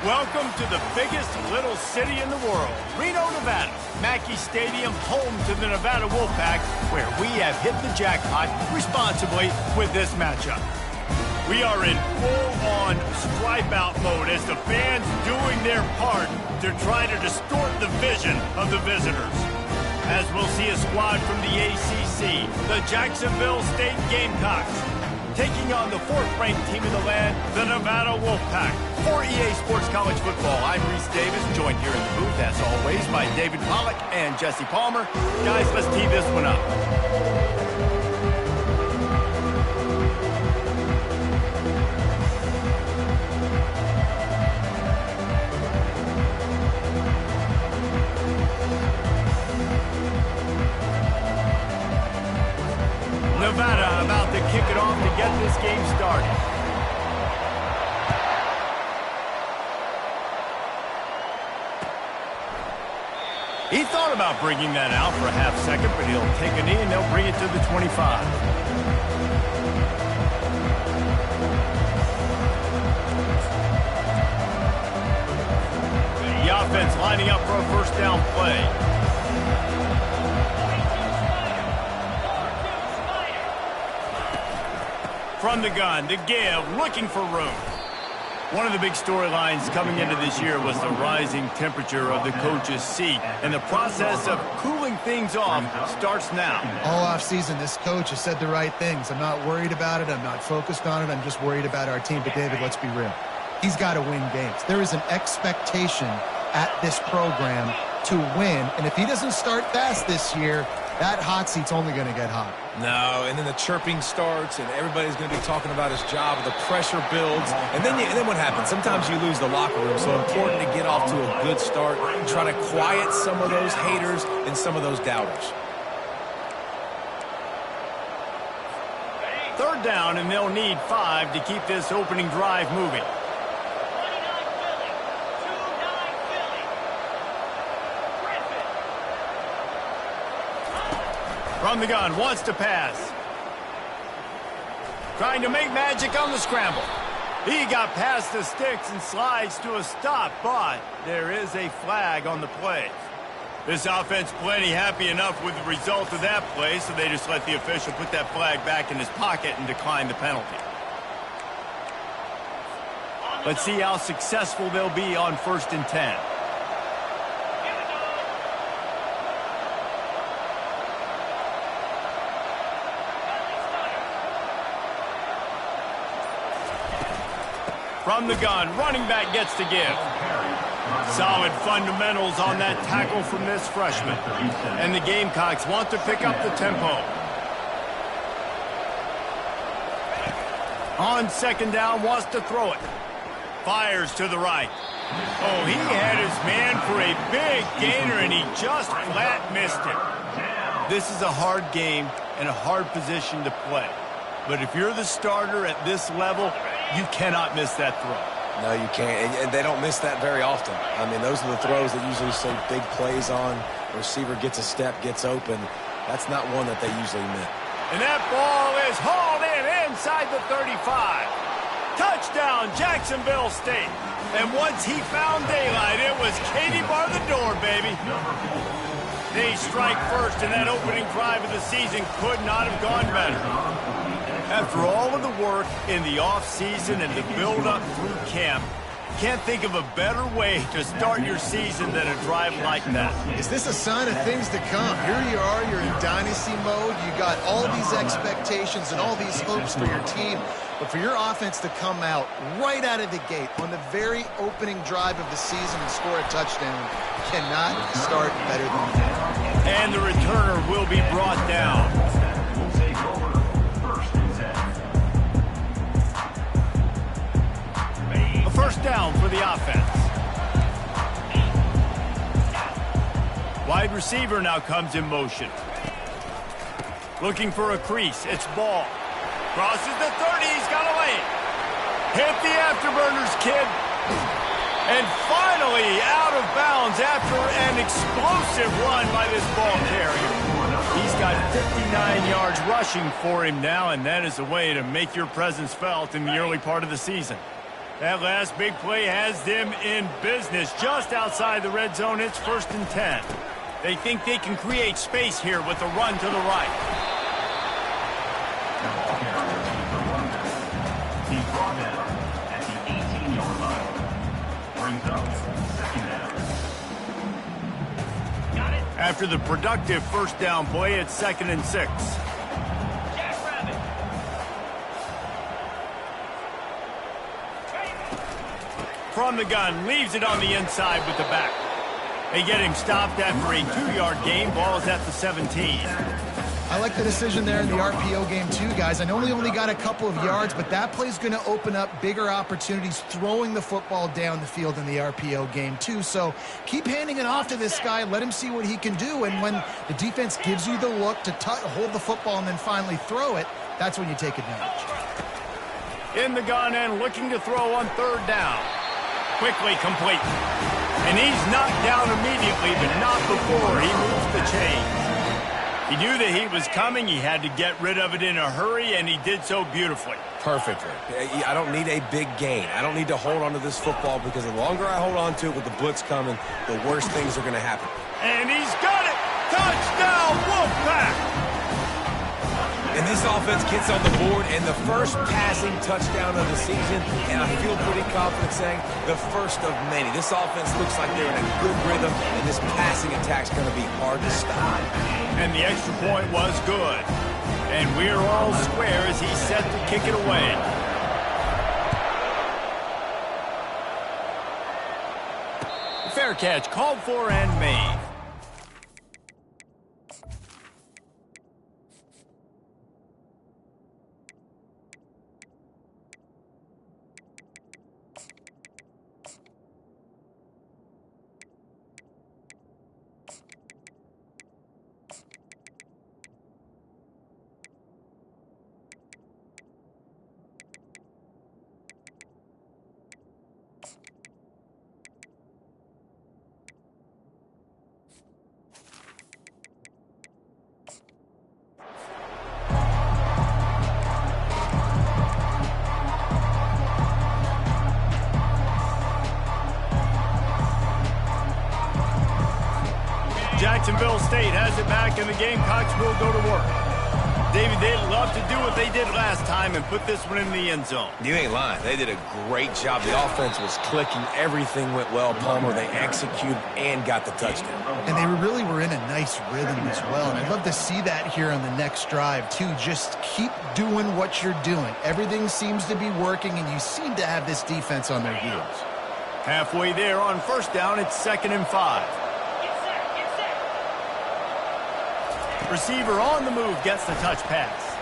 Welcome to the biggest little city in the world, Reno, Nevada. Mackey Stadium, home to the Nevada Wolfpack, where we have hit the jackpot responsibly with this matchup. We are in full-on stripe-out mode as the fans doing their part to try to distort the vision of the visitors. As we'll see a squad from the ACC, the Jacksonville State Gamecocks, taking on the fourth-ranked team in the land, the Nevada Wolfpack. For EA Sports College Football, I'm Reese Davis, joined here in the booth, as always, by David Pollack and Jesse Palmer. Guys, let's tee this one up. Nevada about to kick it off to get this game started. He thought about bringing that out for a half second, but he'll take a knee and they'll bring it to the 25. The offense lining up for a first down play. From the gun, to give, looking for room. One of the big storylines coming into this year was the rising temperature of the coach's seat, and the process of cooling things off starts now. All offseason, this coach has said the right things. I'm not worried about it. I'm not focused on it. I'm just worried about our team. But, David, let's be real. He's got to win games. There is an expectation at this program to win, and if he doesn't start fast this year, that hot seat's only going to get hot. No, and then the chirping starts, and everybody's going to be talking about his job. The pressure builds, and then what happens? Sometimes you lose the locker room, so important to get off to a good start and try to quiet some of those haters and some of those doubters. Third down, and they'll need 5 to keep this opening drive moving. From the gun, wants to pass. Trying to make magic on the scramble. He got past the sticks and slides to a stop, but there is a flag on the play. This offense plenty happy enough with the result of that play, so they just let the official put that flag back in his pocket and decline the penalty. Let's see how successful they'll be on 1st and 10. From the gun, running back gets to give. Solid fundamentals on that tackle from this freshman. And the Gamecocks want to pick up the tempo. On 2nd down, wants to throw it. Fires to the right. Oh, he had his man for a big gainer, and he just flat missed it. This is a hard game and a hard position to play. But if you're the starter at this level, you cannot miss that throw. No, you can't, and they don't miss that very often. I mean, those are the throws that usually see big plays on. The receiver gets a step, gets open. That's not one that they usually miss. And that ball is hauled in inside the 35. Touchdown, Jacksonville State. And once he found daylight, it was Katie bar the door, baby. They strike first, and that opening drive of the season could not have gone better. After all of the work in the offseason and the build-up through camp, can't think of a better way to start your season than a drive like that. Is this a sign of things to come? Here you are, you're in dynasty mode. You got all these expectations and all these hopes for your team. But for your offense to come out right out of the gate on the very opening drive of the season and score a touchdown cannot start better than that. And the returner will be brought down. First down for the offense. Wide receiver now comes in motion. Looking for a crease. It's Ball. Crosses the 30. He's got a lane. Hit the afterburners, kid. And finally out of bounds after an explosive run by this ball carrier. He's got 59 yards rushing for him now, and that is a way to make your presence felt in the early part of the season. That last big play has them in business. Just outside the red zone, it's 1st and 10. They think they can create space here with a run to the right. He's brought down at the 18-yard line. Brings up 2nd down. Got it. After the productive first down play, it's 2nd and 6. From the gun, leaves it on the inside with the back. They get him stopped after a 2-yard gain. Ball's at the 17. I like the decision there in the RPO game too, guys. I know he only got a couple of yards, but that play's going to open up bigger opportunities throwing the football down the field in the RPO game too. So keep handing it off to this guy. Let him see what he can do. And when the defense gives you the look to hold the football and then finally throw it, that's when you take advantage. In the gun and looking to throw on 3rd down. Quickly complete. And he's knocked down immediately, but not before he moves the chains. He knew the heat was coming. He had to get rid of it in a hurry, and he did so beautifully. Perfectly. I don't need a big gain. I don't need to hold on to this football because the longer I hold on to it with the blitz coming, the worse things are going to happen. And he's got it! Touchdown, Wolfpack! And this offense gets on the board, and the first passing touchdown of the season, and I feel pretty confident saying the first of many. This offense looks like they're in a good rhythm, and this passing attack's going to be hard to stop. And the extra point was good. And we're all square as he's set to kick it away. Fair catch called for and made. Jacksonville State has it back, and the Gamecocks will go to work. David, they'd love to do what they did last time and put this one in the end zone. You ain't lying. They did a great job. The offense was clicking. Everything went well. Palmer, they executed and got the touchdown. And they really were in a nice rhythm as well. And I'd love to see that here on the next drive, too. Just keep doing what you're doing. Everything seems to be working, and you seem to have this defense on their heels. Halfway there on 1st down, it's 2nd and 5. Receiver on the move gets the touch pass.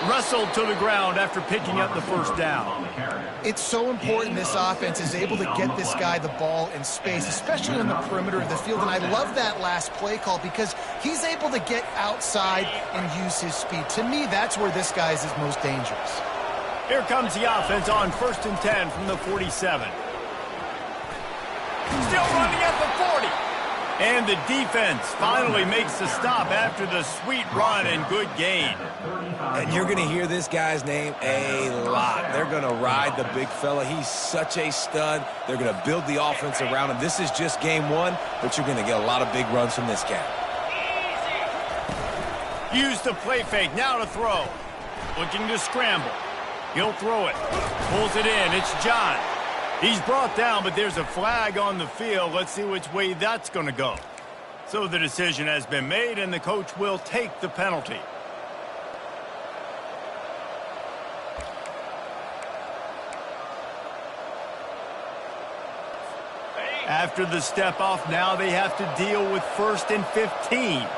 Wrestled to the ground after picking up the 1st down. It's so important this offense is able to get this guy the ball in space, especially on the perimeter of the field. And I love that last play call because he's able to get outside and use his speed. To me, that's where this guy is his most dangerous. Here comes the offense on 1st and 10 from the 47. Still running at the 40. And the defense finally makes the stop after the sweet run and good gain. And you're going to hear this guy's name a lot. They're going to ride the big fella. He's such a stud. They're going to build the offense around him. This is just game one, but you're going to get a lot of big runs from this guy. Use the play fake. Now to throw. Looking to scramble. He'll throw it. Pulls it in. It's John. He's brought down, but there's a flag on the field. Let's see which way that's going to go. So the decision has been made, and the coach will take the penalty. After the step off, now they have to deal with 1st and 15.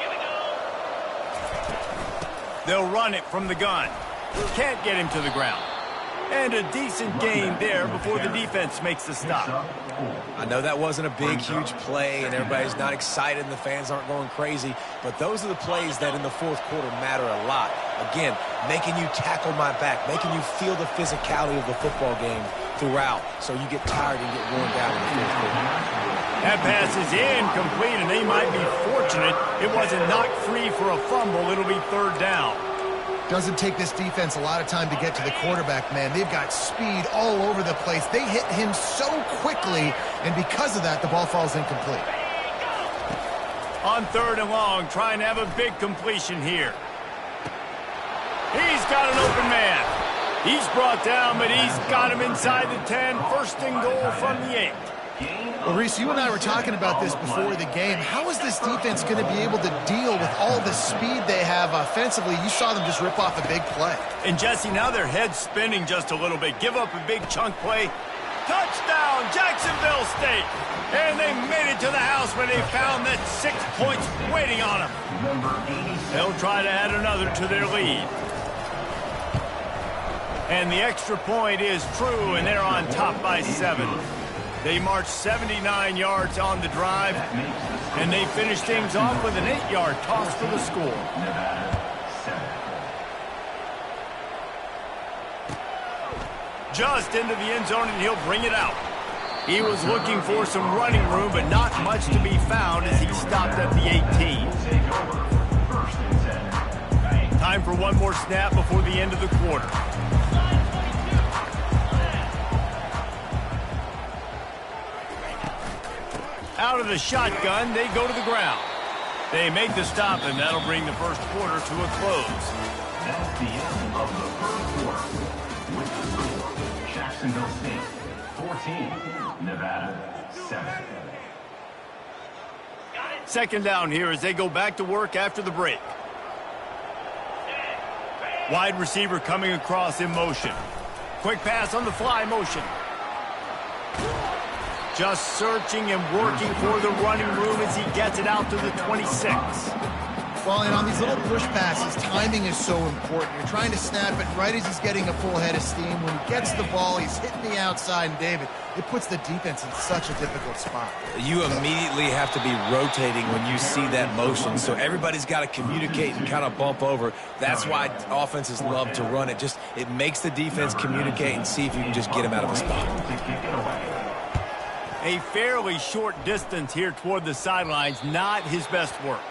They'll run it from the gun. Can't get him to the ground. And a decent gain there before the defense makes the stop. I know that wasn't a big, huge play, and everybody's not excited, and the fans aren't going crazy, but those are the plays that in the 4th quarter matter a lot. Again, making you tackle my back, making you feel the physicality of the football game throughout, so you get tired and get worn down in the 4th quarter. That pass is incomplete, and they might be fortunate it wasn't knocked free for a fumble. It'll be 3rd down. Doesn't take this defense a lot of time to get to the quarterback, man. They've got speed all over the place. They hit him so quickly, and because of that, the ball falls incomplete. On 3rd and long, trying to have a big completion here. He's got an open man. He's brought down, but he's got him inside the 10. 1st and goal from the 8. Well, Reese, you and I were talking about this before the game. How is this defense going to be able to deal with all the speed they have offensively? You saw them just rip off a big play. And, Jesse, now their head's spinning just a little bit. Give up a big chunk play. Touchdown, Jacksonville State. And they made it to the house when they found that 6 points waiting on them. They'll try to add another to their lead. And the extra point is true, and they're on top by 7. They marched 79 yards on the drive, and they finished things off with an 8-yard toss for the score. Just into the end zone, and he'll bring it out. He was looking for some running room, but not much to be found as he stopped at the 18. Time for one more snap before the end of the quarter. Out of the shotgun, they go to the ground. They make the stop, and that'll bring the first quarter to a close. That's the end of the first quarter. With the score, Jacksonville State 14, Nevada 7. 2nd down here as they go back to work after the break. Wide receiver coming across in motion. Quick pass on the fly motion. Just searching and working for the running room as he gets it out to the 26. Well, and on these little push passes, timing is so important. You're trying to snap it right as he's getting a full head of steam. When he gets the ball, he's hitting the outside, and David, it puts the defense in such a difficult spot. You immediately have to be rotating when you see that motion, so everybody's got to communicate and kind of bump over. That's why offenses love to run it. Just it makes the defense communicate and see if you can just get him out of a spot. A fairly short distance here toward the sidelines, not his best work.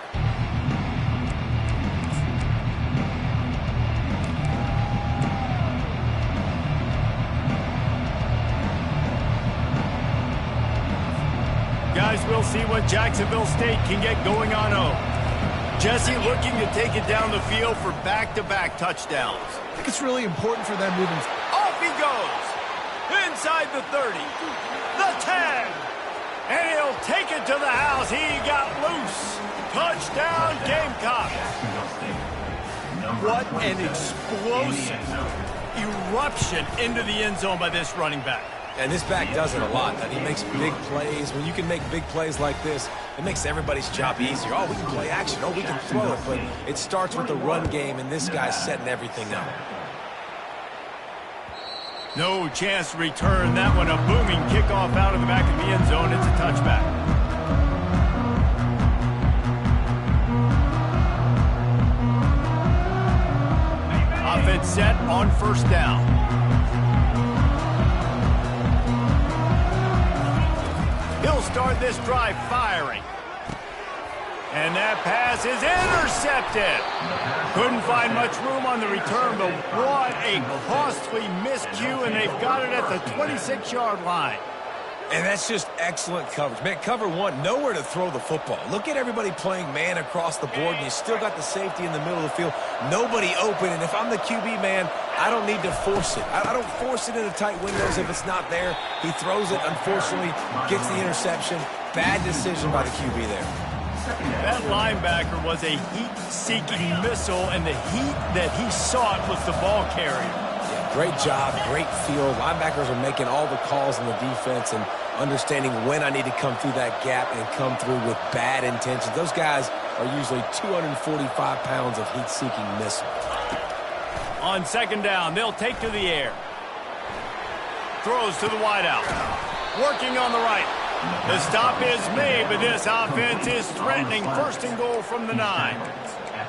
Guys, we'll see what Jacksonville State can get going on home. Jesse looking to take it down the field for back-to-back touchdowns. I think it's really important for them moving. Off he goes. Inside the 30. The 10. And he'll take it to the house. He got loose. Touchdown, Gamecock. What an explosive eruption into the end zone by this running back. And this back does it a lot. And he makes big plays. When you can make big plays like this, it makes everybody's job easier. Oh, we can play action. Oh, we can throw it. But it starts with the run game, and this guy's setting everything up. No chance to return that one. A booming kickoff out of the back of the end zone. It's a touchback. Offense set on 1st down. He'll start this drive firing. And that pass is intercepted. Couldn't find much room on the return, but what a costly miscue, and they've got it at the 26-yard line. And that's just excellent coverage. Man, cover one, nowhere to throw the football. Look at everybody playing man across the board, and you still got the safety in the middle of the field. Nobody open, and if I'm the QB, man, I don't need to force it. I don't force it into tight windows if it's not there. He throws it, unfortunately, gets the interception. Bad decision by the QB there. That linebacker was a heat-seeking missile, and the heat that he sought was the ball carrier. Yeah, great job, great field. Linebackers are making all the calls in the defense and understanding when I need to come through that gap and come through with bad intentions. Those guys are usually 245 pounds of heat-seeking missile. On 2nd down, they'll take to the air. Throws to the wideout. Working on the right. The stop is made, but this offense is threatening. 1st and goal from the 9.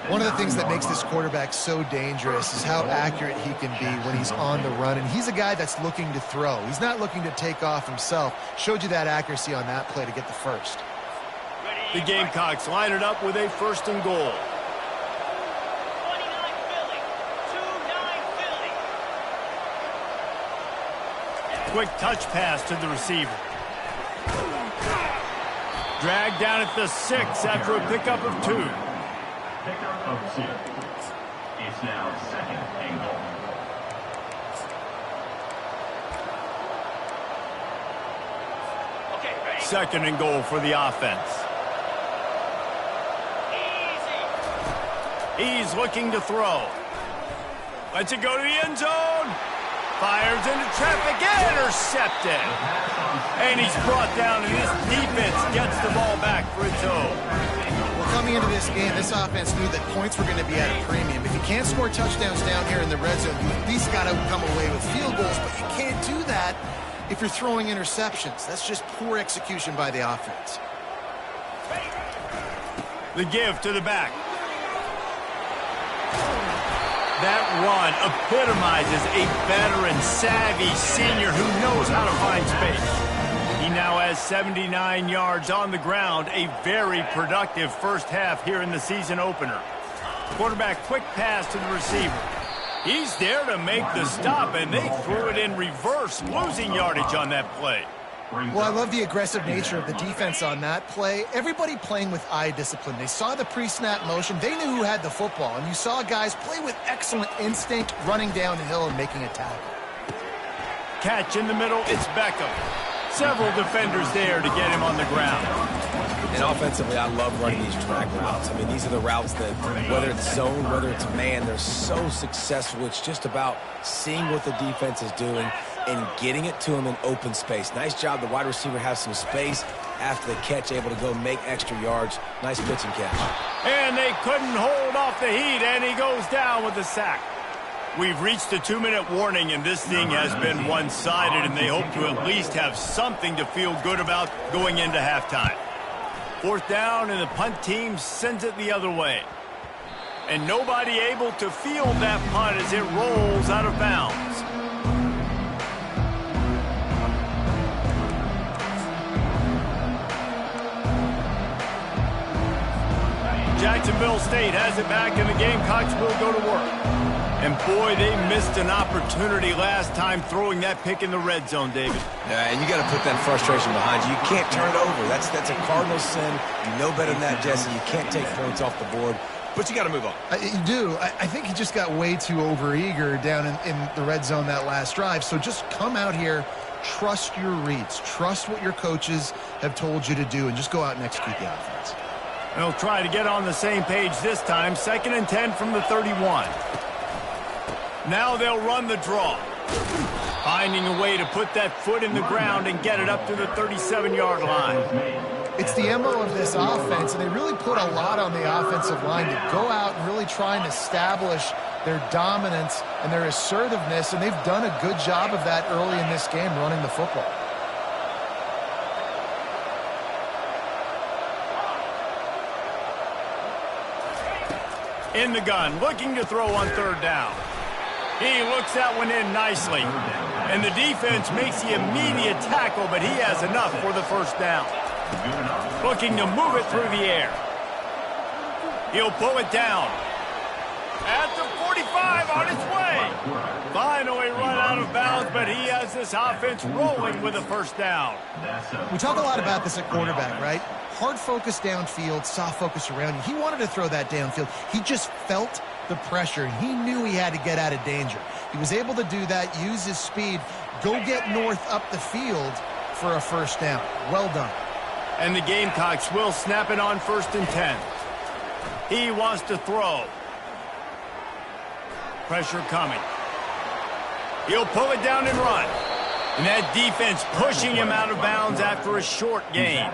One of the things that makes this quarterback so dangerous is how accurate he can be when he's on the run. And he's a guy that's looking to throw. He's not looking to take off himself. Showed you that accuracy on that play to get the first. The Gamecocks line it up with a 1st and goal. Quick touch pass to the receiver. Dragged down at the 6 after a pickup of 2. Pickup of 2. It's now 2nd and goal. Second and goal for the offense. He's looking to throw. Lets it go to the end zone. Fires into traffic. Intercepted. And he's brought down, and this defense gets the ball back for its own. Well, coming into this game, this offense knew that points were going to be at a premium. If you can't score touchdowns down here in the red zone, you at least got to come away with field goals, but you can't do that if you're throwing interceptions. That's just poor execution by the offense. The give to the back. That run epitomizes a veteran, savvy senior who knows how to find space. He now has 79 yards on the ground, a very productive first half here in the season opener. Quarterback quick pass to the receiver. He's there to make the stop, and they threw it in reverse, losing yardage on that play. Well, I love the aggressive nature of the defense on that play. Everybody playing with eye discipline. They saw the pre-snap motion. They knew who had the football, and you saw guys play with excellent instinct, running down the hill and making a tackle. Catch in the middle, it's Beckham. Several defenders there to get him on the ground. And offensively, I love running these drag routes. I mean, these are the routes that, whether it's zone, whether it's man, they're so successful. It's just about seeing what the defense is doing and getting it to him in open space. Nice job. The wide receiver has some space after the catch, able to go make extra yards. Nice pitch and catch. And they couldn't hold off the heat, and he goes down with a sack. We've reached the 2-minute warning, and this thing has been one-sided, and they hope to at least have something to feel good about going into halftime. Fourth down, and the punt team sends it the other way. And nobody able to field that punt as it rolls out of bounds. Jacksonville State has it back, and the Gamecocks will go to work. And boy, they missed an opportunity last time throwing that pick in the red zone, David. Yeah, and you got to put that frustration behind you. You can't turn it over. That's a cardinal sin. You know better than that, Jesse. You can't take points off the board, but you got to move on. You do. I think he just got way too overeager down in the red zone that last drive. So just come out here, trust your reads, trust what your coaches have told you to do, and just go out and execute the offense. They'll try to get on the same page this time. 2nd and 10 from the 31. Now they'll run the draw. Finding a way to put that foot in the ground and get it up to the 37-yard line. It's the MO of this offense, and they really put a lot on the offensive line to go out and really try and establish their dominance and their assertiveness, and they've done a good job of that early in this game, running the football. In the gun, looking to throw on 3rd down. He looks that one in nicely. And the defense makes the immediate tackle, but he has enough for the first down. Looking to move it through the air. He'll pull it down. At the 45, on its way. Finally run out of bounds, but he has this offense rolling with a first down. We talk a lot about this at quarterback, right? Hard focus downfield, soft focus around you. He wanted to throw that downfield. He just felt the pressure. He knew he had to get out of danger. He was able to do that, use his speed, go get north up the field for a first down. Well done. And the Gamecocks will snap it on 1st and 10. He wants to throw. Pressure coming. He'll pull it down and run. And that defense pushing him out of bounds after a short gain.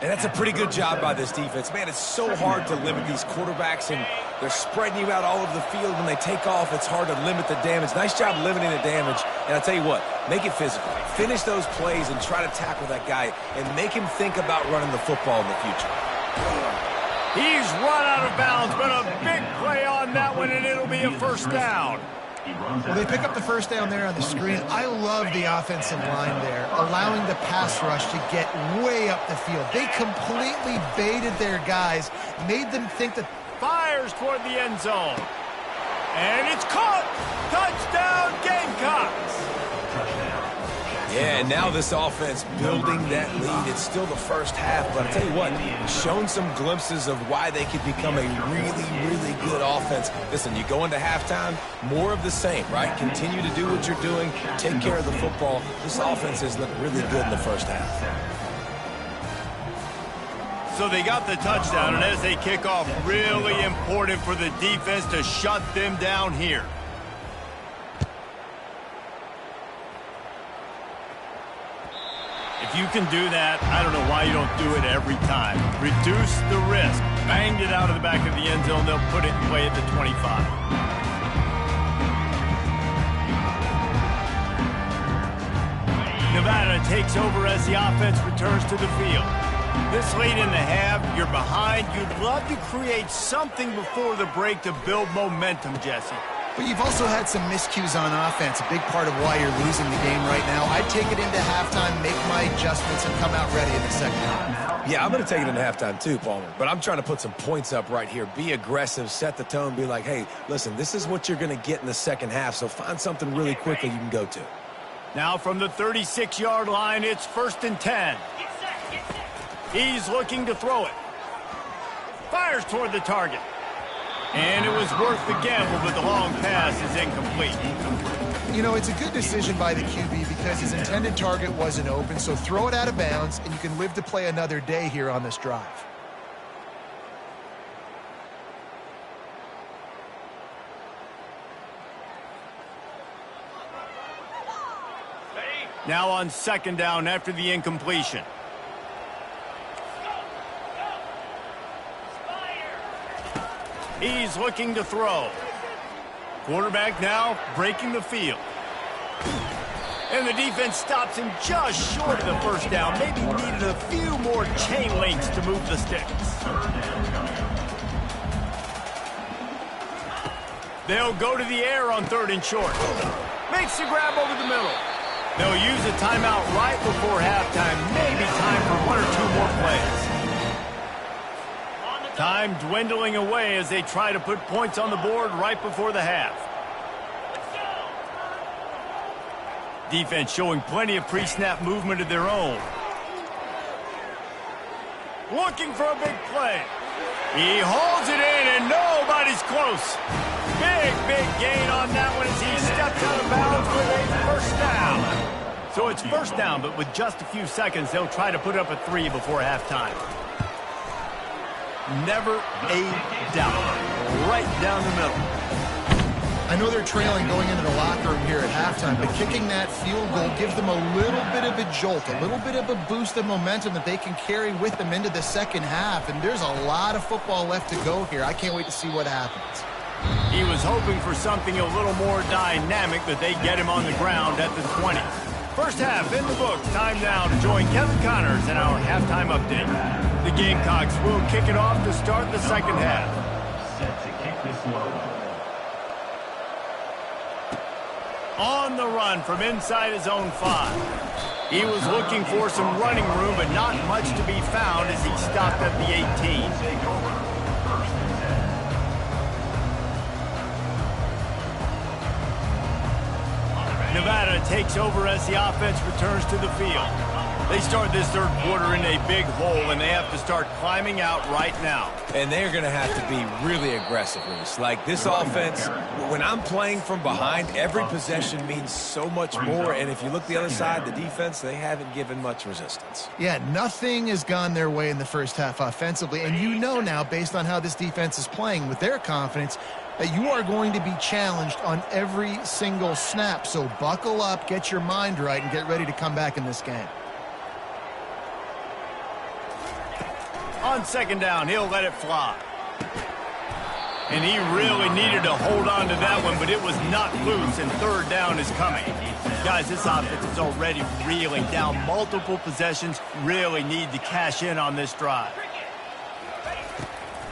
And that's a pretty good job by this defense. Man, it's so hard to limit these quarterbacks, and they're spreading you out all over the field. When they take off, it's hard to limit the damage. Nice job limiting the damage. And I'll tell you what, make it physical. Finish those plays and try to tackle that guy and make him think about running the football in the future. He's run out of bounds, but a big play on that one, and it'll be a first down. Well, they pick up the first down there on the screen. I love the offensive line there, allowing the pass rush to get way up the field. They completely baited their guys, made them think that... Fires toward the end zone. And it's caught! Touchdown, Gamecocks! Yeah, and now this offense building that lead. It's still the first half, but I'll tell you what, shown some glimpses of why they could become a really, really good offense. Listen, you go into halftime, more of the same, right? Continue to do what you're doing, take care of the football. This offense has looked really good in the first half. So they got the touchdown, and as they kick off, really important for the defense to shut them down here. If you can do that, I don't know why you don't do it every time. Reduce the risk. Banged it out of the back of the end zone. They'll put it in play at the 25. Nevada takes over as the offense returns to the field. This late in the half, you're behind. You'd love to create something before the break to build momentum, Jesse. But you've also had some miscues on offense, a big part of why you're losing the game right now. I'd take it into halftime, make my adjustments, and come out ready in the second half. Yeah, I'm going to take it into halftime too, Palmer. But I'm trying to put some points up right here. Be aggressive, set the tone, be like, hey, listen, this is what you're going to get in the second half, so find something really quickly you can go to. Now from the 36-yard line, it's 1st and 10. He's looking to throw it. Fires toward the target. And it was worth the gamble, but the long pass is incomplete. You know, it's a good decision by the QB because his intended target wasn't open, so throw it out of bounds, and you can live to play another day here on this drive. Now on 2nd down after the incompletion. He's looking to throw. Quarterback now breaking the field. And the defense stops him just short of the first down. Maybe needed a few more chain links to move the sticks. They'll go to the air on 3rd and short. Makes the grab over the middle. They'll use a timeout right before halftime. Maybe time for 1 or 2 more plays. Time dwindling away as they try to put points on the board right before the half. Defense showing plenty of pre-snap movement of their own. Looking for a big play. He holds it in and nobody's close. Big gain on that one as he steps out of bounds with a first down. So it's first down, but with just a few seconds, they'll try to put up a 3 before halftime. Never a doubt. Right down the middle. I know they're trailing going into the locker room here at halftime, but kicking that field goal gives them a little bit of a jolt, a little bit of a boost of momentum that they can carry with them into the second half. And there's a lot of football left to go here. I can't wait to see what happens. He was hoping for something a little more dynamic, but they get him on the ground at the 20. First half in the books. Time now to join Kevin Connors in our halftime update. The Gamecocks will kick it off to start the second half. Set to kick this one. On the run from inside his own 5. He was looking for some running room, but not much to be found as he stopped at the 18. Take over. 1st and 10. Nevada takes over as the offense returns to the field. They start this third quarter in a big hole, and they have to start climbing out right now. And they're going to have to be really aggressive, Reese. Like this offense, when I'm playing from behind, every possession means so much more. And if you look the other side, the defense, they haven't given much resistance. Yeah, nothing has gone their way in the first half offensively. And you know now, based on how this defense is playing with their confidence, that you are going to be challenged on every single snap. So buckle up, get your mind right, and get ready to come back in this game. On 2nd down, he'll let it fly. And he really needed to hold on to that one, but it was not loose, and 3rd down is coming. Guys, this offense is already reeling down multiple possessions. Really need to cash in on this drive.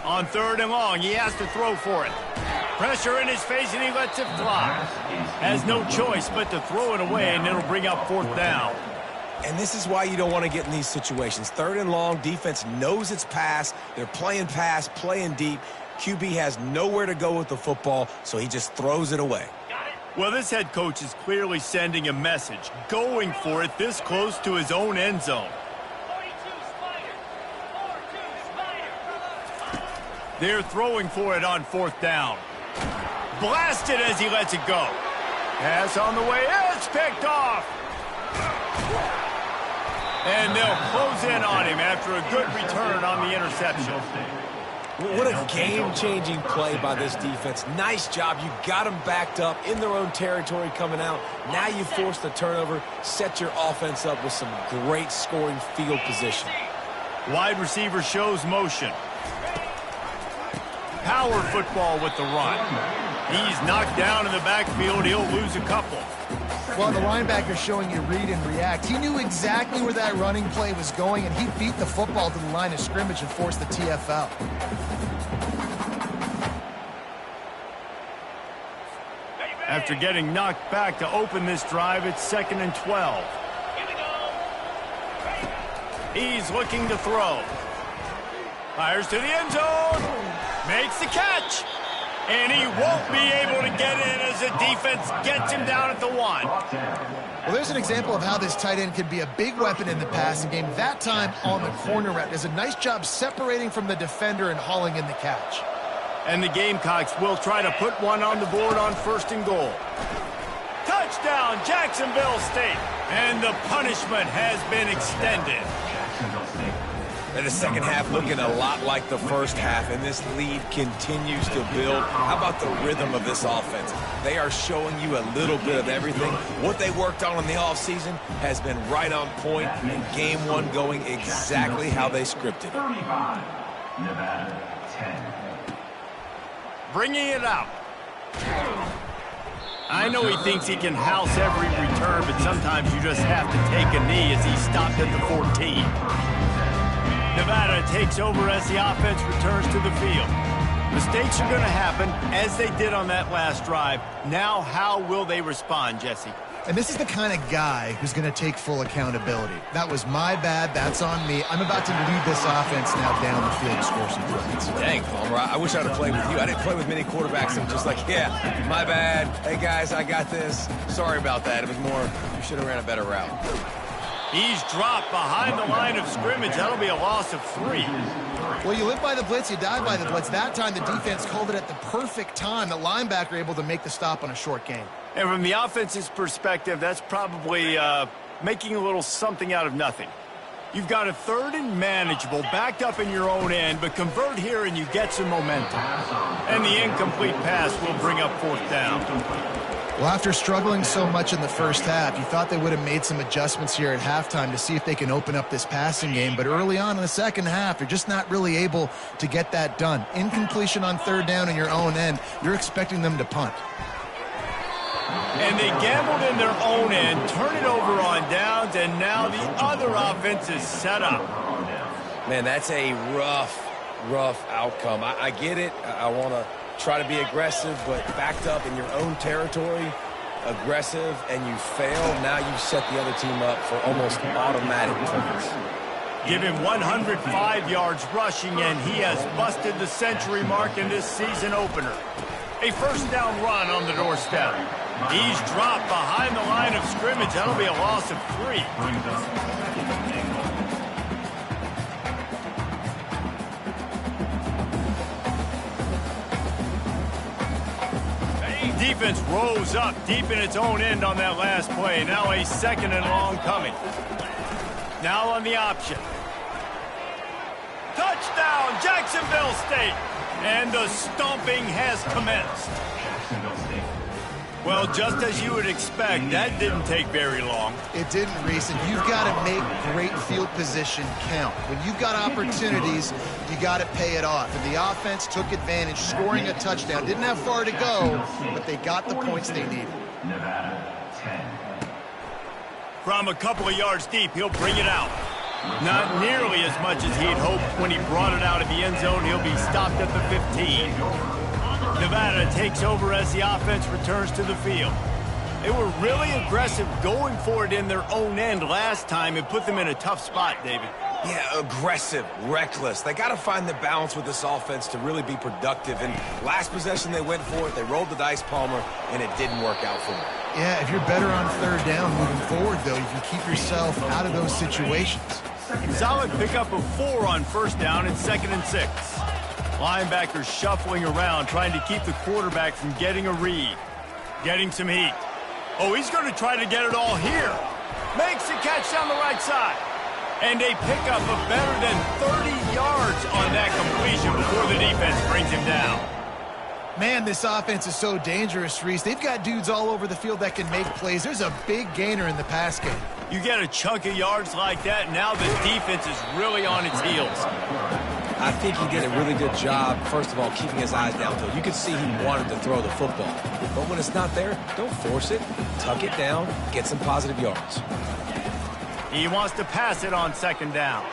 On 3rd and long, he has to throw for it. Pressure in his face, and he lets it fly. Has no choice but to throw it away, and it'll bring up 4th down. And this is why you don't want to get in these situations. 3rd and long, defense knows it's pass. They're playing pass, playing deep. QB has nowhere to go with the football, so he just throws it away. Well, this head coach is clearly sending a message, going for it this close to his own end zone. They're throwing for it on 4th down. Blasted as he lets it go. Pass on the way. It's picked off. And they'll close in on him after a good return on the interception. What a game-changing play by this defense. Nice job. You got them backed up in their own territory coming out. Now you force the turnover, set your offense up with some great scoring field position. Wide receiver shows motion. Power football with the run. He's knocked down in the backfield. He'll lose a couple. Well, the linebacker showing you read and react. He knew exactly where that running play was going, and he beat the football to the line of scrimmage and forced the TFL. After getting knocked back to open this drive, it's 2nd and 12. He's looking to throw. Fires to the end zone. Makes the catch. And he won't be able to get in as the defense gets him down at the 1. Well, there's an example of how this tight end could be a big weapon in the passing game. That time on the corner route does a nice job separating from the defender and hauling in the catch. And the Gamecocks will try to put one on the board on 1st and goal. Touchdown, Jacksonville State. And the punishment has been extended. And the second half looking a lot like the first half, and this lead continues to build. How about the rhythm of this offense? They are showing you a little bit of everything. What they worked on in the offseason has been right on point, and game 1 going exactly how they scripted. 35, Nevada 10. Bringing it out. I know he thinks he can house every return, but sometimes you just have to take a knee as he stopped at the 14. Nevada takes over as the offense returns to the field. Mistakes are going to happen, as they did on that last drive. Now, how will they respond, Jesse? And this is the kind of guy who's going to take full accountability. That was my bad. That's on me. I'm about to lead this offense now down the field to score some points. Dang, Palmer, I wish I would have played with you. I didn't play with many quarterbacks. I'm just like, yeah, my bad. Hey, guys, I got this. Sorry about that. It was more, you should have ran a better route. He's dropped behind the line of scrimmage. That'll be a loss of 3. Well, you live by the blitz, you die by the blitz. That time, the defense called it at the perfect time. The linebacker able to make the stop on a short gain. And from the offense's perspective, that's probably making a little something out of nothing. You've got a 3rd and manageable, backed up in your own end, but convert here and you get some momentum. And the incomplete pass will bring up 4th down. Well, after struggling so much in the first half, you thought they would have made some adjustments here at halftime to see if they can open up this passing game. But early on in the second half, you're just not really able to get that done. Incompletion on 3rd down in your own end, you're expecting them to punt. And they gambled in their own end, turn it over on downs, and now the other offense is set up. Man, that's a rough outcome. I get it. I want to try to be aggressive, but backed up in your own territory, aggressive, and you fail. Now you set the other team up for almost automatic points. Give him 105 yards rushing, and he has busted the century mark in this season opener. A 1st down run on the doorstep. He's dropped behind the line of scrimmage. That'll be a loss of 3. Defense rose up deep in its own end on that last play. Now a 2nd and long coming. Now on the option. Touchdown, Jacksonville State. And the stomping has commenced. Well, just as you would expect, that didn't take very long. It didn't, Reese, and you've got to make great field position count. When you've got opportunities, you got to pay it off. And the offense took advantage, scoring a touchdown. Didn't have far to go, but they got the points they needed. Nevada 10. From a couple of yards deep, he'll bring it out. Not nearly as much as he'd hoped when he brought it out of the end zone. He'll be stopped at the 15. Nevada takes over as the offense returns to the field. They were really aggressive going for it in their own end last time and put them in a tough spot, David. Yeah, aggressive, reckless. They got to find the balance with this offense to really be productive. And last possession they went for it, they rolled the dice, Palmer, and it didn't work out for them. Yeah, if you're better on third down moving forward, though, you can keep yourself out of those situations. Solid pickup of 4 on first down and 2nd and 6. Linebackers shuffling around, trying to keep the quarterback from getting a read. Getting some heat. Oh, he's going to try to get it all here. Makes the catch down the right side. And a pickup of better than 30 yards on that completion before the defense brings him down. Man, this offense is so dangerous, Reese. They've got dudes all over the field that can make plays. There's a big gainer in the pass game. You get a chunk of yards like that, now the defense is really on its heels. I think he did a really good job, first of all, keeping his eyes downfield. You could see he wanted to throw the football. But when it's not there, don't force it. Tuck it down, get some positive yards. He wants to pass it on 2nd down.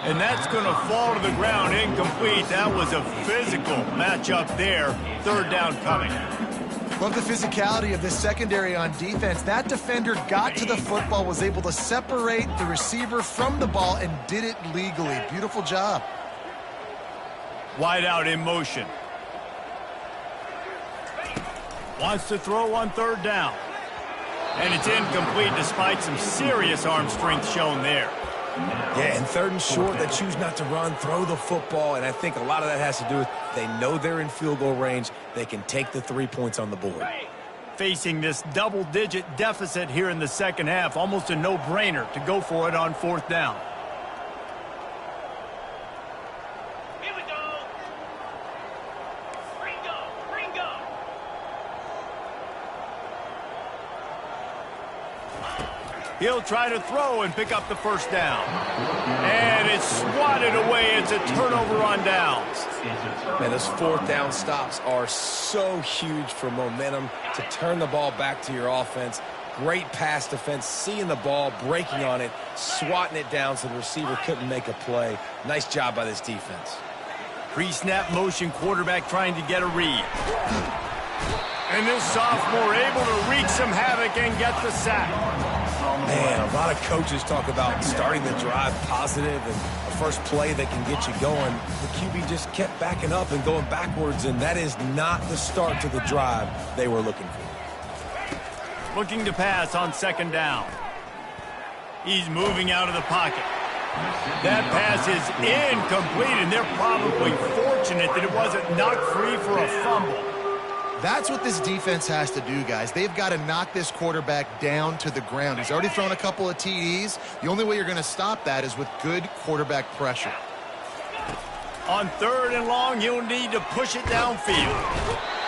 And that's going to fall to the ground incomplete. That was a physical matchup there. 3rd down coming. Love the physicality of this secondary on defense. That defender got to the football, was able to separate the receiver from the ball, and did it legally. Beautiful job. Wide out in motion. Wants to throw on 3rd down. And it's incomplete despite some serious arm strength shown there. Yeah, and 3rd and short, they choose not to run, throw the football, and I think a lot of that has to do with they know they're in field goal range. They can take the 3 points on the board. Facing this double-digit deficit here in the 2nd half, almost a no-brainer to go for it on 4th down. Here we go. Ringo. He'll try to throw and pick up the 1st down. And it's swatted away. It's a turnover on downs. Man, those 4th down stops are so huge for momentum to turn the ball back to your offense. Great pass defense, seeing the ball, breaking on it, swatting it down so the receiver couldn't make a play. Nice job by this defense. Pre-snap motion quarterback trying to get a read. And this sophomore able to wreak some havoc and get the sack. Man, a lot of coaches talk about starting the drive positive and a first play that can get you going. The QB just kept backing up and going backwards, and that is not the start to the drive they were looking for. Looking to pass on 2nd down. He's moving out of the pocket. That pass is incomplete, and they're probably fortunate that it wasn't knocked free for a fumble. That's what this defense has to do, guys. They've got to knock this quarterback down to the ground. He's already thrown a couple of TDs. The only way you're going to stop that is with good quarterback pressure. On 3rd and long, he'll need to push it downfield.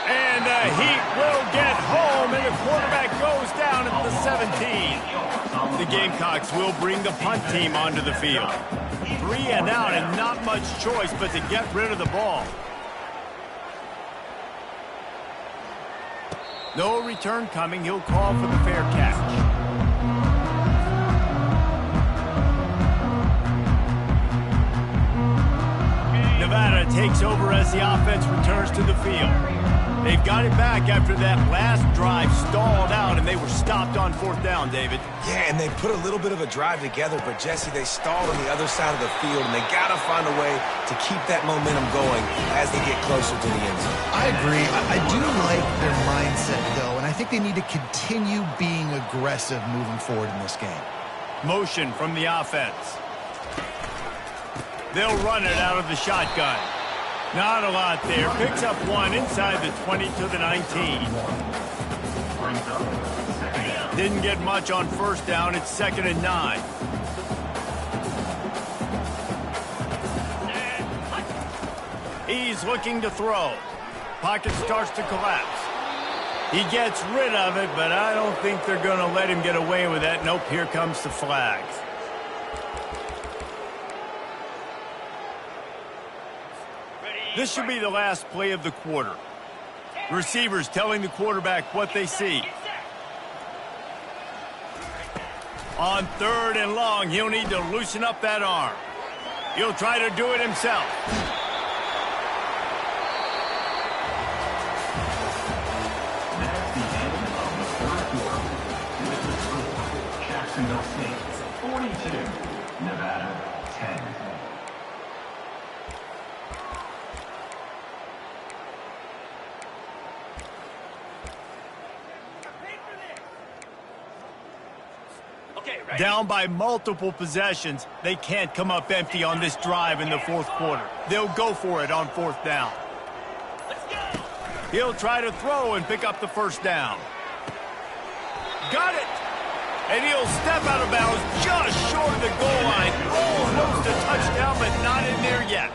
And the heat will get home, and the quarterback goes down at the 17. The Gamecocks will bring the punt team onto the field. 3 and out, and not much choice but to get rid of the ball. No return coming. He'll call for the fair catch. Nevada takes over as the offense returns to the field. They've got it back after that last drive stalled out, and they were stopped on 4th down, David. Yeah, and they put a little bit of a drive together, but, Jesse, they stalled on the other side of the field, and they got to find a way to keep that momentum going as they get closer to the end zone. I agree. I do like their mindset, though, and I think they need to continue being aggressive moving forward in this game. Motion from the offense. They'll run it out of the shotgun. Not a lot there. Picks up 1 inside the 20 to the 19. Didn't get much on 1st down. It's 2nd and 9. He's looking to throw. Pocket starts to collapse. He gets rid of it, but I don't think they're going to let him get away with that. Nope, here comes the flag. This should be the last play of the quarter. Receivers telling the quarterback what they see. On 3rd and long, he'll need to loosen up that arm. He'll try to do it himself. That's the end of the 3rd quarter. With the score, Jacksonville State 42, Nevada 10. Okay, ready? Down by multiple possessions, they can't come up empty on this drive in the fourth quarter. They'll go for it on fourth down. Let's go. He'll try to throw and pick up the first down. Got it! And he'll step out of bounds just short of the goal line. Almost a touchdown, but not in there yet.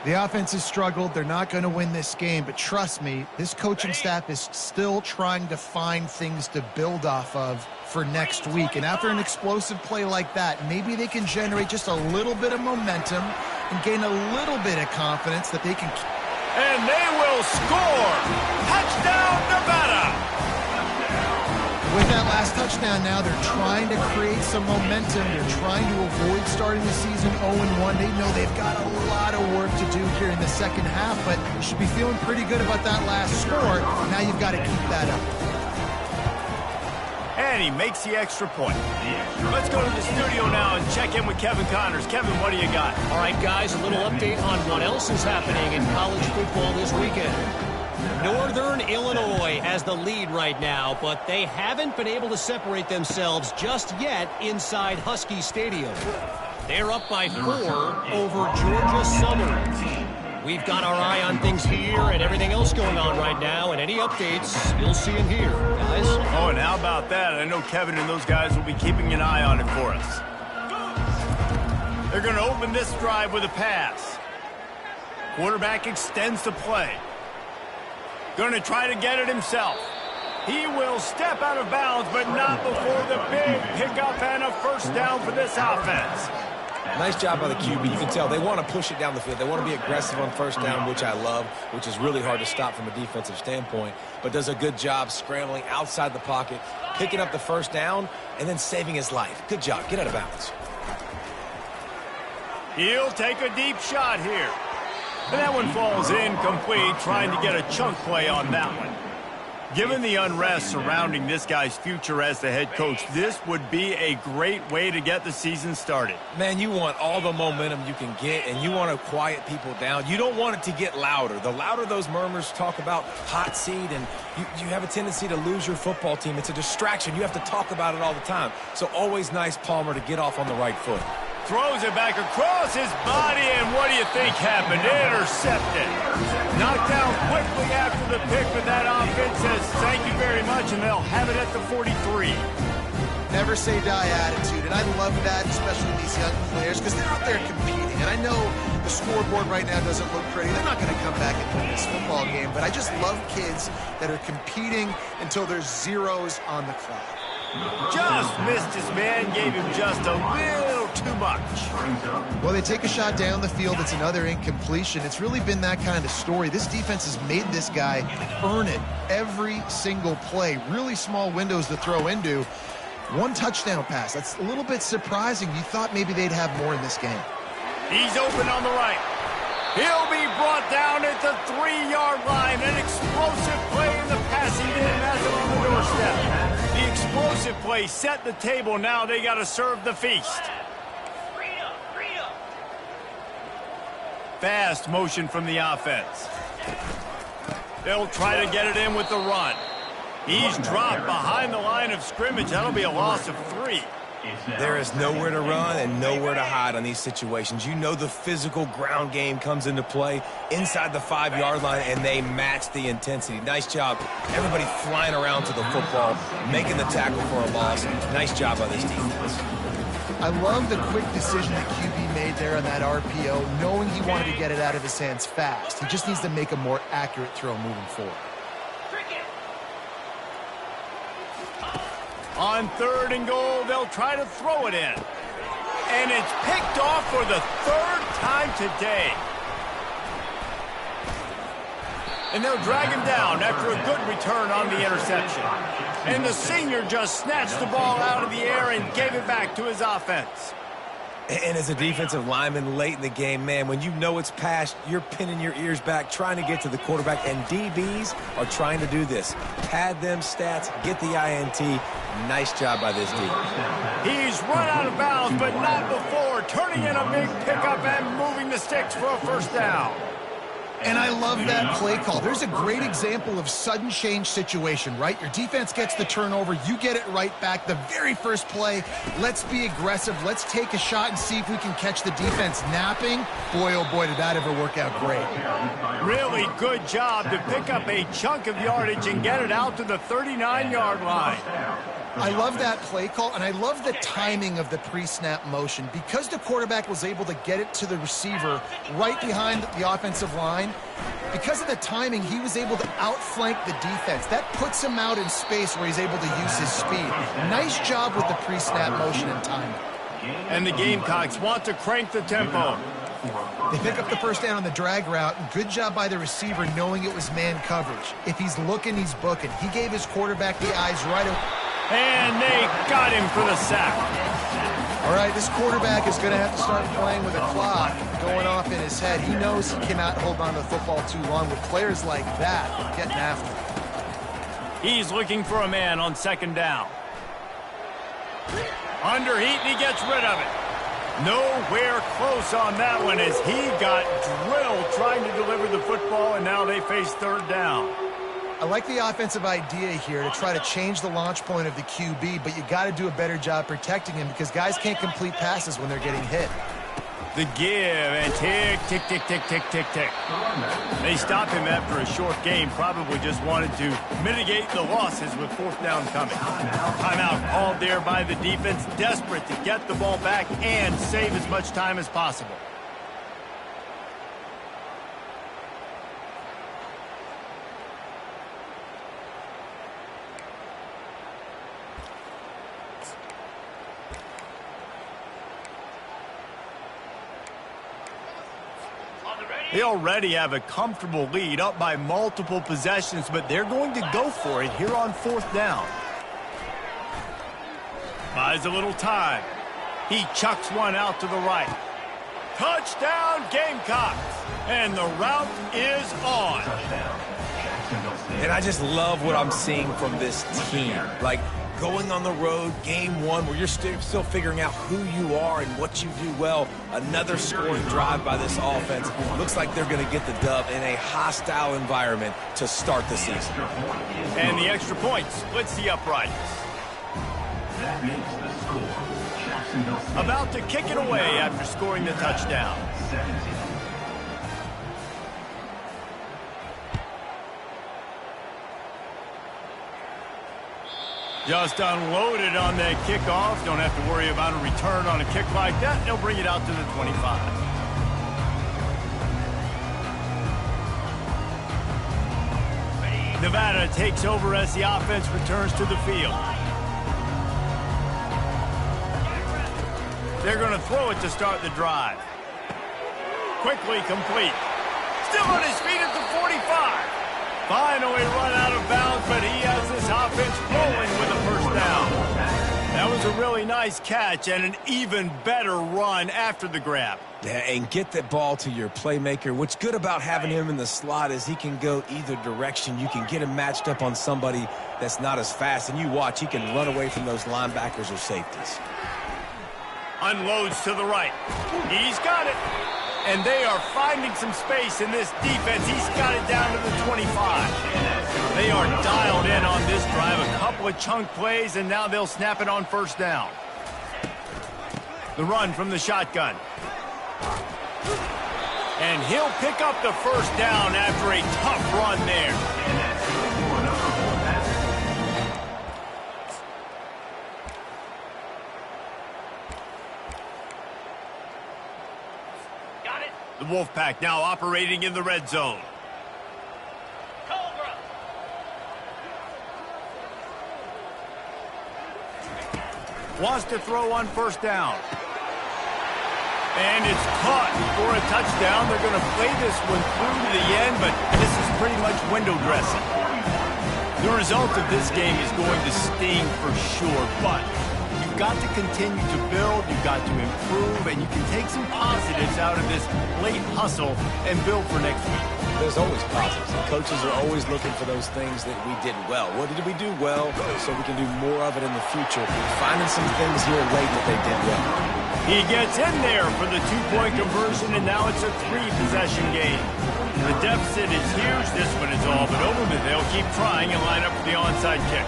The offense has struggled. They're not going to win this game, but trust me, this coaching staff is still trying to find things to build off of for next week. And after an explosive play like that, maybe they can generate just a little bit of momentum and gain a little bit of confidence that they can. And they will score! Touchdown, Nevada! With that last touchdown now, they're trying to create some momentum. They're trying to avoid starting the season 0-1. They know they've got a lot of work to do here in the second half, but you should be feeling pretty good about that last score. Now you've got to keep that up. And he makes the extra point. Let's go to the studio now and check in with Kevin Connors. Kevin, what do you got? All right, guys, a little update on what else is happening in college football this weekend. Northern Illinois has the lead right now, but they haven't been able to separate themselves just yet inside Husky Stadium. They're up by 4 over Georgia Southern. We've got our eye on things here and everything else going on right now, and any updates you'll see in here, guys. Oh, and how about that? I know Kevin and those guys will be keeping an eye on it for us. They're going to open this drive with a pass. Quarterback extends the play. Going to try to get it himself. He will step out of bounds, but not before the big pickup and a first down for this offense. Nice job by the QB. You can tell they want to push it down the field. They want to be aggressive on first down, which I love, which is really hard to stop from a defensive standpoint, but does a good job scrambling outside the pocket, picking up the first down, and then saving his life. Good job. Get out of bounds. He'll take a deep shot here. And that one falls incomplete, trying to get a chunk play on that one. Given the unrest surrounding this guy's future as the head coach, this would be a great way to get the season started. Man, you want all the momentum you can get, and you want to quiet people down. You don't want it to get louder. The louder those murmurs talk about hot seat, and you have a tendency to lose your football team. It's a distraction. You have to talk about it all the time. So always nice, Palmer, to get off on the right foot. Throws it back across his body, and what do you think happened? Intercepted. Knocked down quickly after the pick, but that offense says thank you very much, and they'll have it at the 43. Never say die attitude, and I love that, especially these young players, because they're out there competing. And I know the scoreboard right now doesn't look pretty. They're not going to come back and win this football game, but I just love kids that are competing until there's zeros on the clock. Just missed his man, gave him just a little too much. Well, they take a shot down the field. It's another incompletion. It's really been that kind of story. This defense has made this guy earn it every single play. Really small windows to throw into. One touchdown pass. That's a little bit surprising. You thought maybe they'd have more in this game. He's open on the right. He'll be brought down at the 3-yard line. An explosive play in the passing game has him on the doorstep. The explosive play set the table. Now they got to serve the feast. Freedom. Fast motion from the offense. They'll try to get it in with the run. He's dropped behind the line of scrimmage. That'll be a loss of 3. There is nowhere to run and nowhere to hide on these situations. You know the physical ground game comes into play inside the 5-yard line, and they match the intensity. Nice job. Everybody flying around to the football, making the tackle for a loss. Nice job by this defense. I love the quick decision that QB made there on that RPO, knowing he wanted to get it out of his hands fast. He just needs to make a more accurate throw moving forward. On 3rd and goal, they'll try to throw it in. And it's picked off for the 3rd time today. And they'll drag him down after a good return on the interception. And the senior just snatched the ball out of the air and gave it back to his offense. And as a defensive lineman late in the game, man, when you know it's past, you're pinning your ears back, trying to get to the quarterback, and DBs are trying to do this. Pad them stats, get the INT. Nice job by this defense. He's run out of bounds, but not before turning in a big pickup and moving the sticks for a first down. And I love that play call. There's a great example of sudden change situation, right? Your defense gets the turnover. You get it right back. The very first play, let's be aggressive. Let's take a shot and see if we can catch the defense napping. Boy, oh boy, did that ever work out great. Really good job to pick up a chunk of yardage and get it out to the 39-yard line. I love that play call, and I love the timing of the pre-snap motion. Because the quarterback was able to get it to the receiver right behind the offensive line, because of the timing, he was able to outflank the defense. That puts him out in space where he's able to use his speed. Nice job with the pre-snap motion and timing. And the Gamecocks want to crank the tempo. They pick up the first down on the drag route, and good job by the receiver knowing it was man coverage. If he's looking, he's booking. He gave his quarterback the eyes right away. And they got him for the sack. All right, this quarterback is going to have to start playing with a clock going off in his head. He knows he cannot hold on to the football too long with players like that getting after him. He's looking for a man on second down. Under heat, and he gets rid of it. Nowhere close on that one as he got drilled trying to deliver the football, and now they face third down. I like the offensive idea here to try to change the launch point of the QB, but you got to do a better job protecting him because guys can't complete passes when they're getting hit. The give and tick, tick, tick, tick, tick, tick, tick. They stopped him after a short game, probably just wanted to mitigate the losses with fourth down coming. Timeout called there by the defense, desperate to get the ball back and save as much time as possible. They already have a comfortable lead up by multiple possessions, but they're going to go for it here on fourth down. Buys a little time. He chucks one out to the right. Touchdown, Gamecocks! And the route is on. And I just love what I'm seeing from this team. Like, going on the road, game one, where you're still figuring out who you are and what you do well. Another scoring drive by this offense. Looks like they're going to get the dub in a hostile environment to start the season. And the extra point splits the uprights. That makes the score. Jacksonville State. About to kick it away after scoring the touchdown. 17. Just unloaded on that kickoff. Don't have to worry about a return on a kick like that. They'll bring it out to the 25. Nevada takes over as the offense returns to the field. They're going to throw it to start the drive. Quickly complete. Still on his feet at the 45. Finally run out of bounds, but he has this offense rolling with a first down. That was a really nice catch and an even better run after the grab. Yeah, and get that ball to your playmaker. What's good about having him in the slot is he can go either direction. You can get him matched up on somebody that's not as fast, and you watch, he can run away from those linebackers or safeties. Unloads to the right. He's got it. And they are finding some space in this defense. He's got it down to the 25. They are dialed in on this drive. A couple of chunk plays, and now they'll snap it on first down. The run from the shotgun. And he'll pick up the first down after a tough run there. The Wolfpack now operating in the red zone. Cobra. Wants to throw on first down. And it's caught for a touchdown. They're going to play this one through to the end, but this is pretty much window dressing. The result of this game is going to sting for sure, but you've got to continue to build, you've got to improve, and you can take some positives out of this late hustle and build for next week. There's always positives. And coaches are always looking for those things that we did well. What did we do well so we can do more of it in the future? Finding some things here late that they did well. He gets in there for the two-point conversion, and now it's a three-possession game. The deficit is huge. This one is all but over, but they'll keep trying and line up for the onside kick.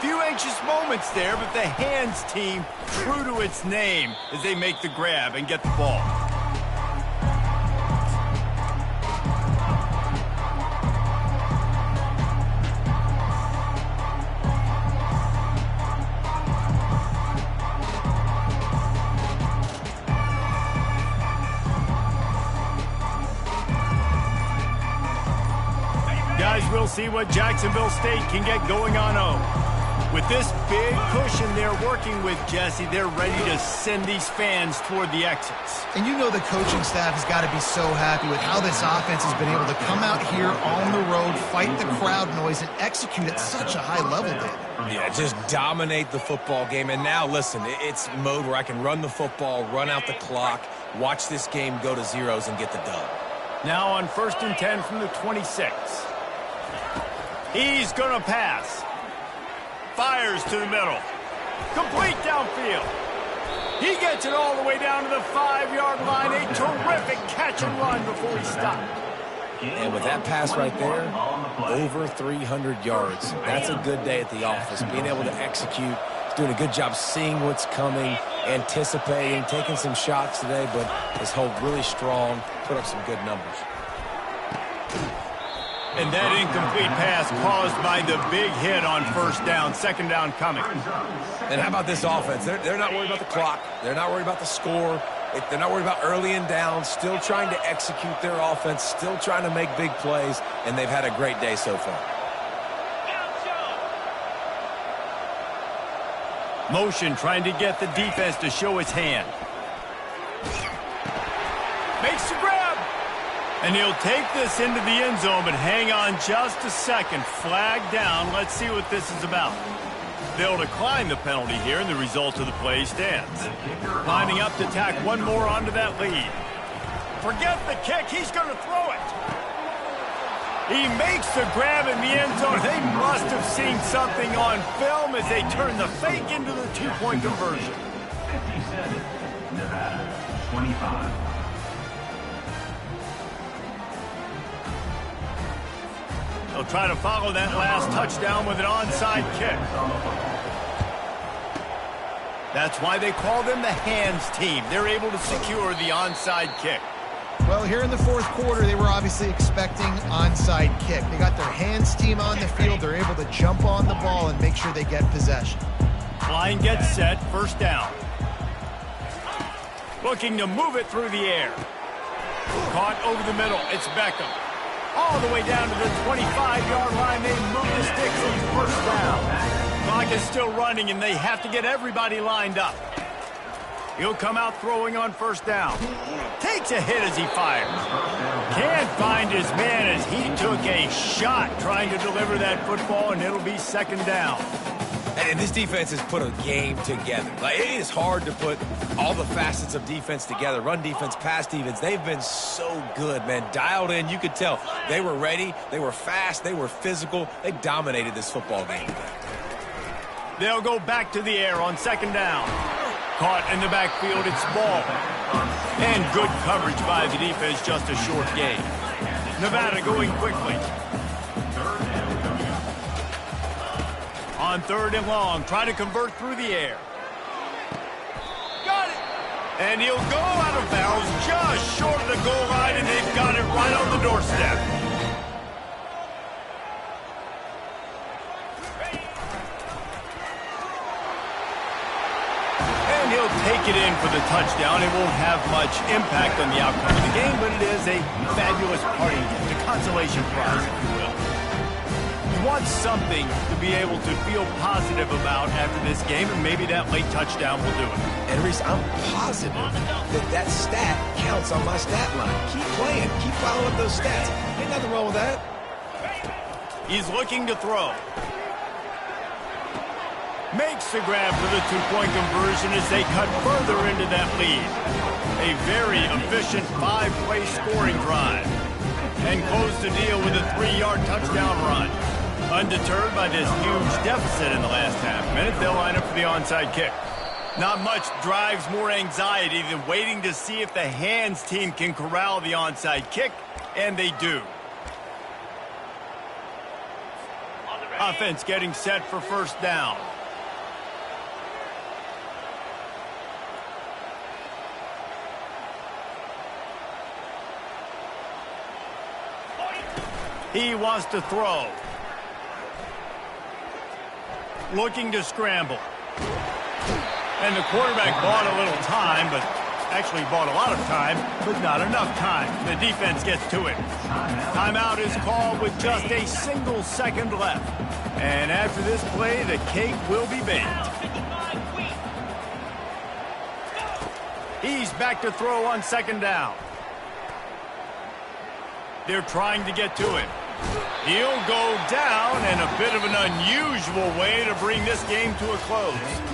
Few anxious moments there, but the hands team, true to its name, as they make the grab and get the ball. Guys, we'll see what Jacksonville State can get going on home. With this big cushion they're working with, Jesse, they're ready to send these fans toward the exits. And you know the coaching staff has got to be so happy with how this offense has been able to come out here on the road, fight the crowd noise, and execute at such a high level, David. Yeah, just dominate the football game. And now, listen, it's mode where I can run the football, run out the clock, watch this game go to zeros and get the dub. Now on 1st and 10 from the 26. He's going to pass. Fires to the middle. Complete downfield. He gets it all the way down to the 5-yard line. A terrific catch and run before he stopped. And with that pass right there, over 300 yards. That's a good day at the office. Being able to execute, doing a good job seeing what's coming, anticipating, taking some shots today, but his hold really strong, put up some good numbers. And that incomplete pass caused by the big hit on 1st down, 2nd down coming. And how about this offense? They're not worried about the clock. They're not worried about the score. They're not worried about early and down. Still trying to execute their offense. Still trying to make big plays. And they've had a great day so far. Motion trying to get the defense to show its hand. Makes the grab. And he'll take this into the end zone, but hang on just a second. Flag down. Let's see what this is about. They'll decline the penalty here, and the result of the play stands. Lining up to tack one more onto that lead. Forget the kick. He's going to throw it. He makes the grab in the end zone. They must have seen something on film as they turn the fake into the two-point conversion. 57, Nevada, 25. They'll try to follow that last touchdown with an onside kick. That's why they call them the hands team. They're able to secure the onside kick. Well, here in the 4th quarter, they were obviously expecting onside kick. They got their hands team on the field. They're able to jump on the ball and make sure they get possession. Line gets set, 1st down. Looking to move it through the air. Caught over the middle. It's Beckham. All the way down to the 25-yard line. They move the sticks and 1st down. Clock is still running, and they have to get everybody lined up. He'll come out throwing on 1st down. Takes a hit as he fires. Can't find his man as he took a shot trying to deliver that football, and it'll be 2nd down. And this defense has put a game together. Like, it is hard to put all the facets of defense together. Run defense, pass defense. They've been so good, man. Dialed in. You could tell they were ready. They were fast. They were physical. They dominated this football game. They'll go back to the air on 2nd down. Caught in the backfield. It's Ball. And good coverage by the defense. Just a short gain. Nevada going quickly. On 3rd and long, trying to convert through the air. Got it! And he'll go out of bounds just short of the goal line, and they've got it right on the doorstep. And he'll take it in for the touchdown. It won't have much impact on the outcome of the game, but it is a fabulous parting gift, a consolation prize, if you will. You want something to be able to feel positive about after this game, and maybe that late touchdown will do it. And Reese, I'm positive that stat counts on my stat line. Keep playing. Keep following up those stats. Ain't nothing wrong with that. He's looking to throw. Makes the grab for the two-point conversion as they cut further into that lead. A very efficient 5-play scoring drive. And close the deal with a 3-yard touchdown run. Undeterred by this huge deficit in the last half minute, they'll line up for the onside kick. Not much drives more anxiety than waiting to see if the hands team can corral the onside kick, and they do. Offense getting set for first down. He wants to throw. Looking to scramble. And the quarterback bought a little time, but actually bought a lot of time, but not enough time. The defense gets to it. Timeout is called with just a single second left. And after this play, the cake will be baked. He's back to throw on second down. They're trying to get to him. He'll go down, and a bit of an unusual way to bring this game to a close.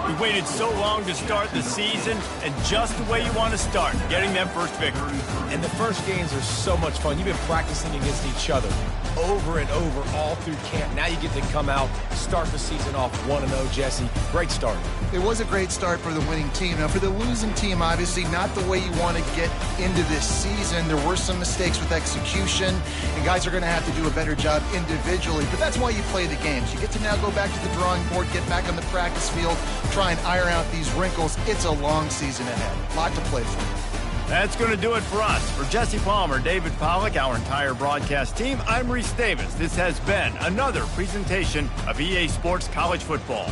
We waited so long to start the season, and just the way you want to start, getting that first victory. And the first games are so much fun. You've been practicing against each other over and over all through camp. Now you get to come out, start the season off 1-0, Jesse. Great start. It was a great start for the winning team. Now, for the losing team, obviously not the way you want to get into this season. There were some mistakes with execution, and guys are going to have to do a better job individually. But that's why you play the games. You get to now go back to the drawing board, get back on the practice field, try and iron out these wrinkles. It's a long season ahead. A lot to play for. That's going to do it for us. For Jesse Palmer, David Pollack, our entire broadcast team, I'm Reese Davis. This has been another presentation of EA Sports College Football.